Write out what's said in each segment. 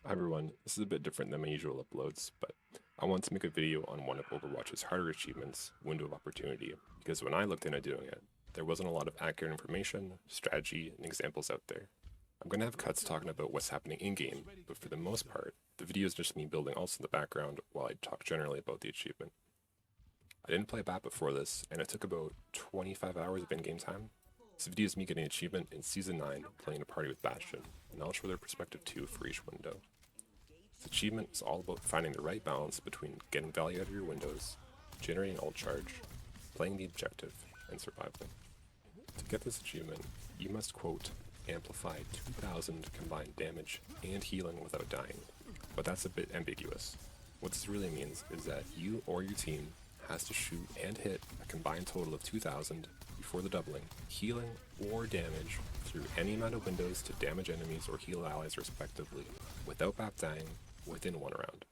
Hi everyone, this is a bit different than my usual uploads, but I want to make a video on one of Overwatch's harder achievements, Window of Opportunity, because when I looked into doing it, there wasn't a lot of accurate information, strategy, and examples out there. I'm going to have cuts talking about what's happening in-game, but for the most part, the video is just me building ults in the background while I talk generally about the achievement. I didn't play BAT before this, and it took about 25 hours of in-game time. This video is me getting an achievement in Season 9, playing a party with Bastion, and I'll show their perspective too for each window. This achievement is all about finding the right balance between getting value out of your windows, generating ult charge, playing the objective, and survival. To get this achievement, you must quote, amplify 2000 combined damage and healing without dying, but that's a bit ambiguous. What this really means is that you or your team has to shoot and hit a combined total of 2000 before the doubling, healing or damage through any amount of windows to damage enemies or heal allies respectively, without BAP dying within one round.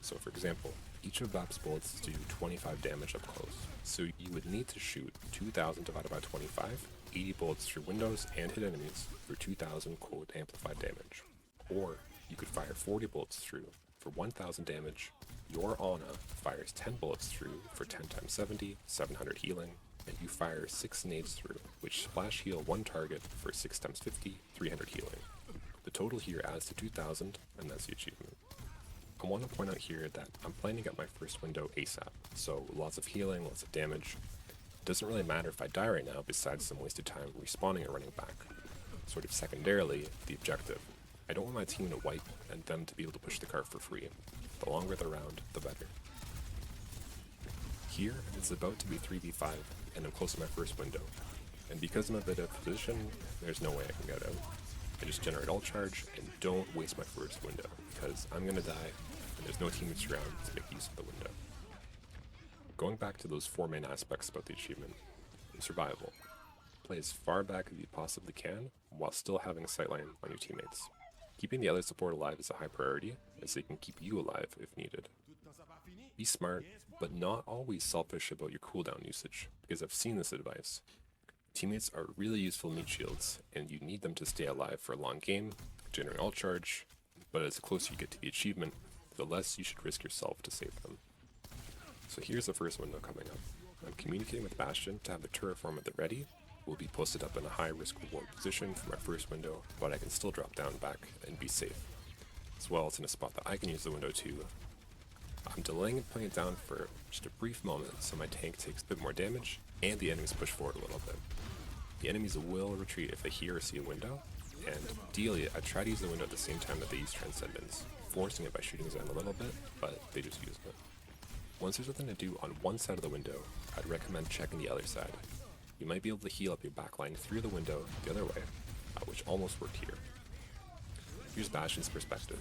So for example, each of BAP's bullets do 25 damage up close, so you would need to shoot 2000 divided by 25, 80 bullets through windows and hit enemies for 2000 quote amplified damage. Or you could fire 40 bullets through for 1000 damage, your Ana fires 10 bullets through for 10 times 70, 700 healing, and you fire 6 nades through, which splash heal one target for 6 times 50, 300 healing. The total here adds to 2000, and that's the achievement. I want to point out here that I'm planning to get my first window ASAP, so lots of healing, lots of damage. It doesn't really matter if I die right now besides some wasted time respawning or running back. Sort of secondarily, the objective. I don't want my team to wipe and them to be able to push the cart for free. The longer the round, the better. Here, it's about to be 3v5, and I'm close to my first window. And because I'm a bit out of position, there's no way I can get out. I just generate ult charge and don't waste my first window, because I'm gonna die, and there's no teammates around to make use of the window. Going back to those 4 main aspects about the achievement, survival. Play as far back as you possibly can, while still having a sightline on your teammates. Keeping the other support alive is a high priority, as they can keep you alive if needed. Be smart, but not always selfish about your cooldown usage, because I've seen this advice. Teammates are really useful meat shields, and you need them to stay alive for a long game, generate ult charge, but as closer you get to the achievement, the less you should risk yourself to save them. So here's the first window coming up. I'm communicating with Bastion to have the turret form at the ready. We'll be posted up in a high risk reward position for my first window, but I can still drop down back and be safe. As well, it's in a spot that I can use the window too. I'm delaying and putting it down for just a brief moment so my tank takes a bit more damage and the enemies push forward a little bit. The enemies will retreat if they hear or see a window, and ideally I try to use the window at the same time that they use Transcendence, forcing it by shooting Zen a little bit, but they just use it. Once there's nothing to do on one side of the window, I'd recommend checking the other side. You might be able to heal up your backline through the window the other way, which almost worked here. Here's Bastion's perspective.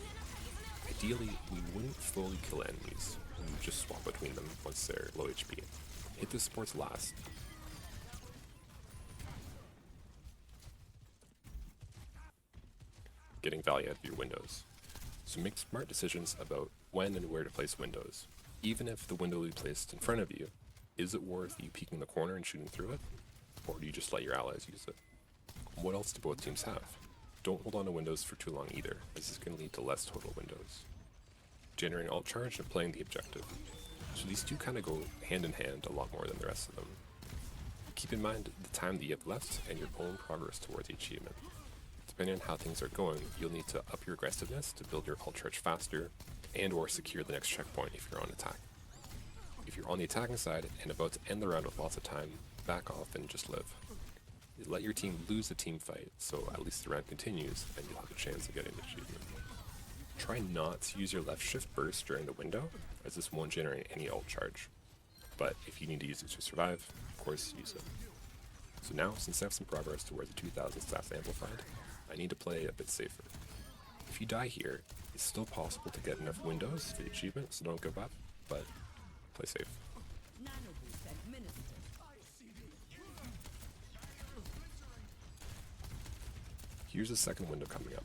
Ideally, we wouldn't fully kill enemies, we would just swap between them once they're low HP. Hit the supports last. Getting value out of your windows. So make smart decisions about when and where to place windows. Even if the window will be placed in front of you, is it worth you peeking the corner and shooting through it? Or do you just let your allies use it? What else do both teams have? Don't hold on to windows for too long either, as this can lead to less total windows. Generating ult charge and playing the objective. So these two kind of go hand in hand a lot more than the rest of them. Keep in mind the time that you have left and your own progress towards the achievement. Depending on how things are going, you'll need to up your aggressiveness to build your ult charge faster and or secure the next checkpoint if you're on attack. If you're on the attacking side and about to end the round with lots of time, back off and just live. Let your team lose the team fight, so at least the round continues and you'll have a chance of getting the achievement. Try not to use your left shift burst during the window, as this won't generate any ult charge. But if you need to use it to survive, of course use it. So now, since I have some progress towards the 2000 stats amplified, I need to play a bit safer. If you die here, it's still possible to get enough windows for the achievement, so don't give up, but play safe. Here's the second window coming up.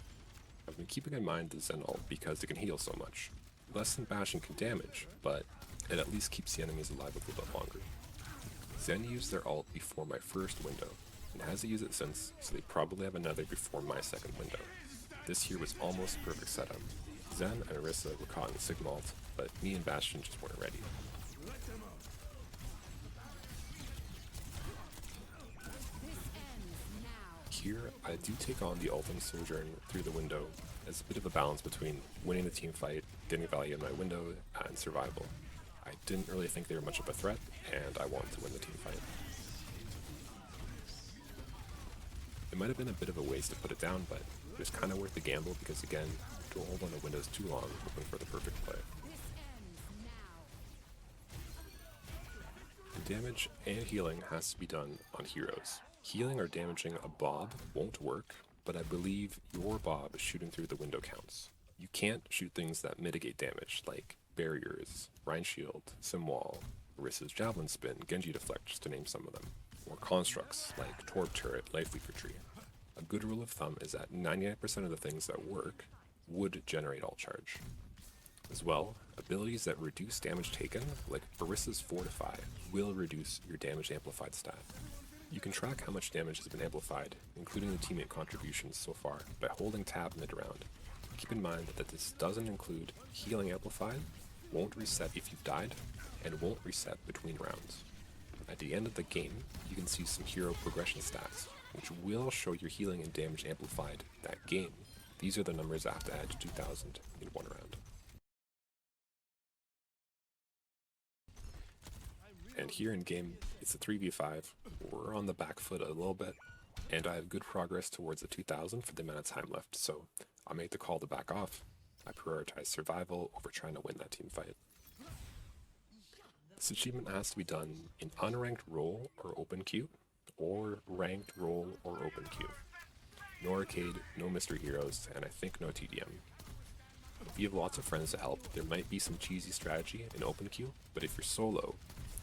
I've been keeping in mind the Zen ult because it can heal so much. Less than Bastion can damage, but it at least keeps the enemies alive a little bit longer. Zen used their ult before my first window, and hasn't used it since, so they probably have another before my second window. This here was almost a perfect setup. Zen and Orisa were caught in Sigma ult, but me and Bastion just weren't ready. Here, I do take on the ulting Sojourn through the window as a bit of a balance between winning the team fight, getting value in my window, and survival. I didn't really think they were much of a threat, and I wanted to win the team fight. It might have been a bit of a waste to put it down, but it was kind of worth the gamble because, again, don't hold on to windows too long hoping for the perfect play. The damage and healing has to be done on heroes. Healing or damaging a Bob won't work, but I believe your Bob shooting through the window counts. You can't shoot things that mitigate damage, like barriers, Rhine Shield, Simwall, Orisa's Javelin Spin, Genji Deflect, just to name some of them. Or constructs, like Torb Turret, Life Leaker Tree. A good rule of thumb is that 99% of the things that work would generate all charge. As well, abilities that reduce damage taken, like Orisa's Fortify, will reduce your damage amplified stat. You can track how much damage has been amplified, including the teammate contributions so far, by holding tab mid-round. Keep in mind that this doesn't include healing amplified, won't reset if you've died, and won't reset between rounds. At the end of the game, you can see some hero progression stats, which will show your healing and damage amplified that game. These are the numbers I have to add to 2000 in one round. And here in game, it's a 3v5, we're on the back foot a little bit, and I have good progress towards the 2000 for the amount of time left, so I made the call to back off. I prioritize survival over trying to win that team fight. This achievement has to be done in unranked role or open queue, or ranked role or open queue. No arcade, no mystery heroes, and I think no TDM. If you have lots of friends to help, there might be some cheesy strategy in open queue, but if you're solo,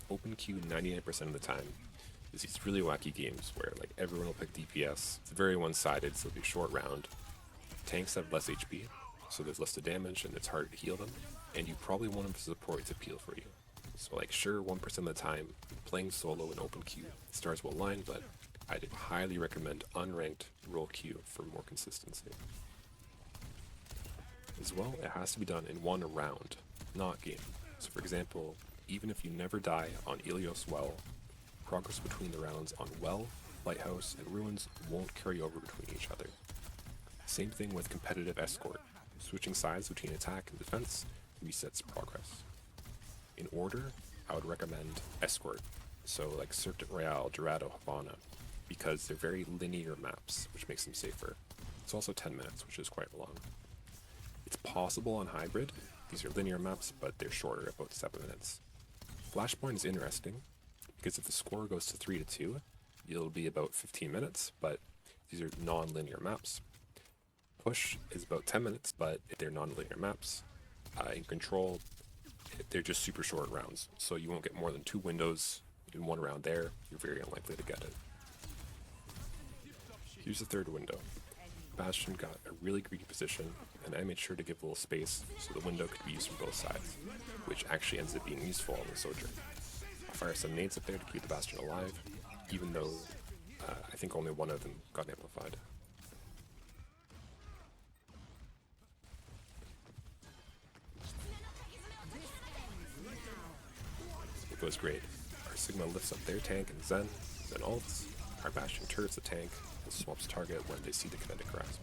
open queue 99% of the time is these really wacky games where like everyone will pick DPS. It's very one-sided, so it'll be a short round. Tanks have less HP, so there's less to damage and it's harder to heal them, and you probably want them to support to peel for you. So like sure, 1% of the time, playing solo in open queue, stars will align, but I'd highly recommend unranked role queue for more consistency. As well, it has to be done in one round, not game. So for example, even if you never die on Ilios Well, progress between the rounds on Well, Lighthouse, and Ruins won't carry over between each other. Same thing with competitive Escort. Switching sides between attack and defense resets progress. In order, I would recommend Escort, so like Circuit Royale, Dorado, Havana, because they're very linear maps, which makes them safer. It's also 10 minutes, which is quite long. It's possible on Hybrid. These are linear maps, but they're shorter, about 7 minutes. Flashpoint is interesting, because if the score goes to 3-2, it'll be about 15 minutes, but these are non-linear maps. Push is about 10 minutes, but they're non-linear maps. In Control, they're just super short rounds, so you won't get more than 2 windows in one round there. You're very unlikely to get it. Here's the third window. Bastion got a really greedy position, and I made sure to give a little space so the window could be used from both sides, which actually ends up being useful on the Sojourn. I fire some nades up there to keep the Bastion alive, even though I think only one of them got amplified. It goes great. Our Sigma lifts up their tank and Zen ults, our Bastion turrets the tank, and swaps target when they see the kinetic grasp.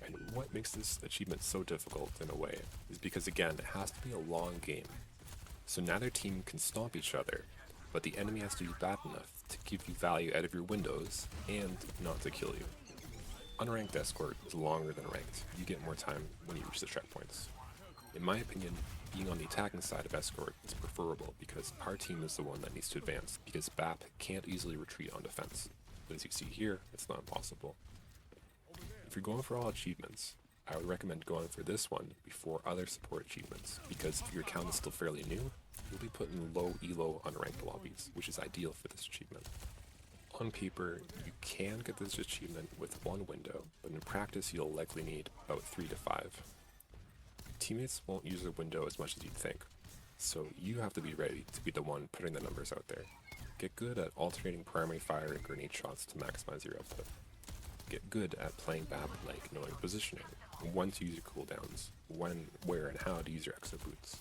And what makes this achievement so difficult in a way is because, again, it has to be a long game. So neither team can stomp each other, but the enemy has to be bad enough to give you value out of your windows and not to kill you. Unranked Escort is longer than ranked. You get more time when you reach the checkpoints. In my opinion, being on the attacking side of Escort is preferable because our team is the one that needs to advance, because BAP can't easily retreat on defense. But as you see here, it's not impossible. If you're going for all achievements, I would recommend going for this one before other support achievements, because if your account is still fairly new, you'll be put in low elo unranked lobbies, which is ideal for this achievement. On paper, you can get this achievement with one window, but in practice you'll likely need about 3 to 5. Teammates won't use the window as much as you'd think, so you have to be ready to be the one putting the numbers out there. Get good at alternating primary fire and grenade shots to maximize your output. Get good at playing BAP like knowing positioning, when to use your cooldowns, when, where, and how to use your exo boots.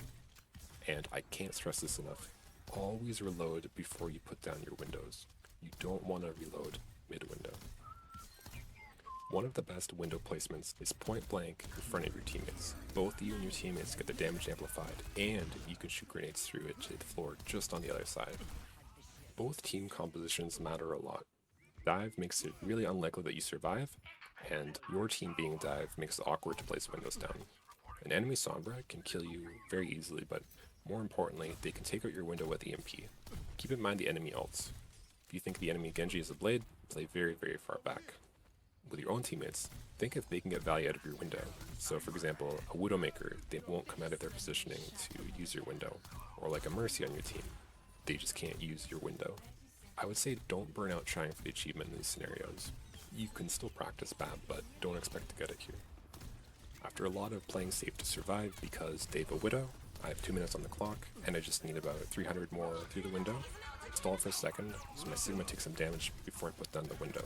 And I can't stress this enough, always reload before you put down your windows. You don't want to reload mid-window. One of the best window placements is point blank in front of your teammates. Both you and your teammates get the damage amplified, and you can shoot grenades through it to the floor just on the other side. Both team compositions matter a lot. Dive makes it really unlikely that you survive, and your team being dive makes it awkward to place windows down. An enemy Sombra can kill you very easily, but more importantly, they can take out your window with EMP. Keep in mind the enemy ults. If you think the enemy Genji is a blade, play very, very far back. With your own teammates, think if they can get value out of your window. So for example, a Widowmaker, they won't come out of their positioning to use your window. Or like a Mercy on your team, they just can't use your window. I would say don't burn out trying for the achievement in these scenarios. You can still practice BAP, but don't expect to get it here. After a lot of playing safe to survive because they have a Widow, I have 2 minutes on the clock, and I just need about 300 more through the window. Stall for a second, so my Sigma takes some damage before I put down the window.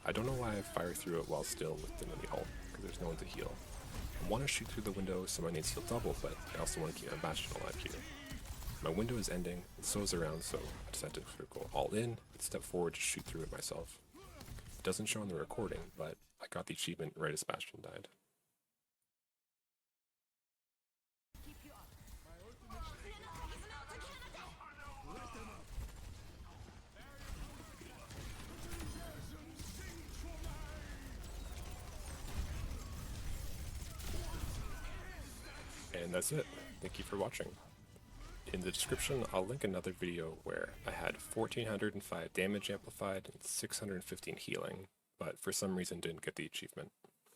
I don't know why I fire through it while still with the enemy ult, because there's no one to heal. I want to shoot through the window so my nades heal double, but I also want to keep my Bastion alive here. My window is ending, and so is around, so I decided to sort of go all in, and step forward to shoot through it myself. It doesn't show on the recording, but I got the achievement right as Bastion died. And that's it. Thank you for watching. In the description, I'll link another video where I had 1405 damage amplified and 615 healing, but for some reason didn't get the achievement.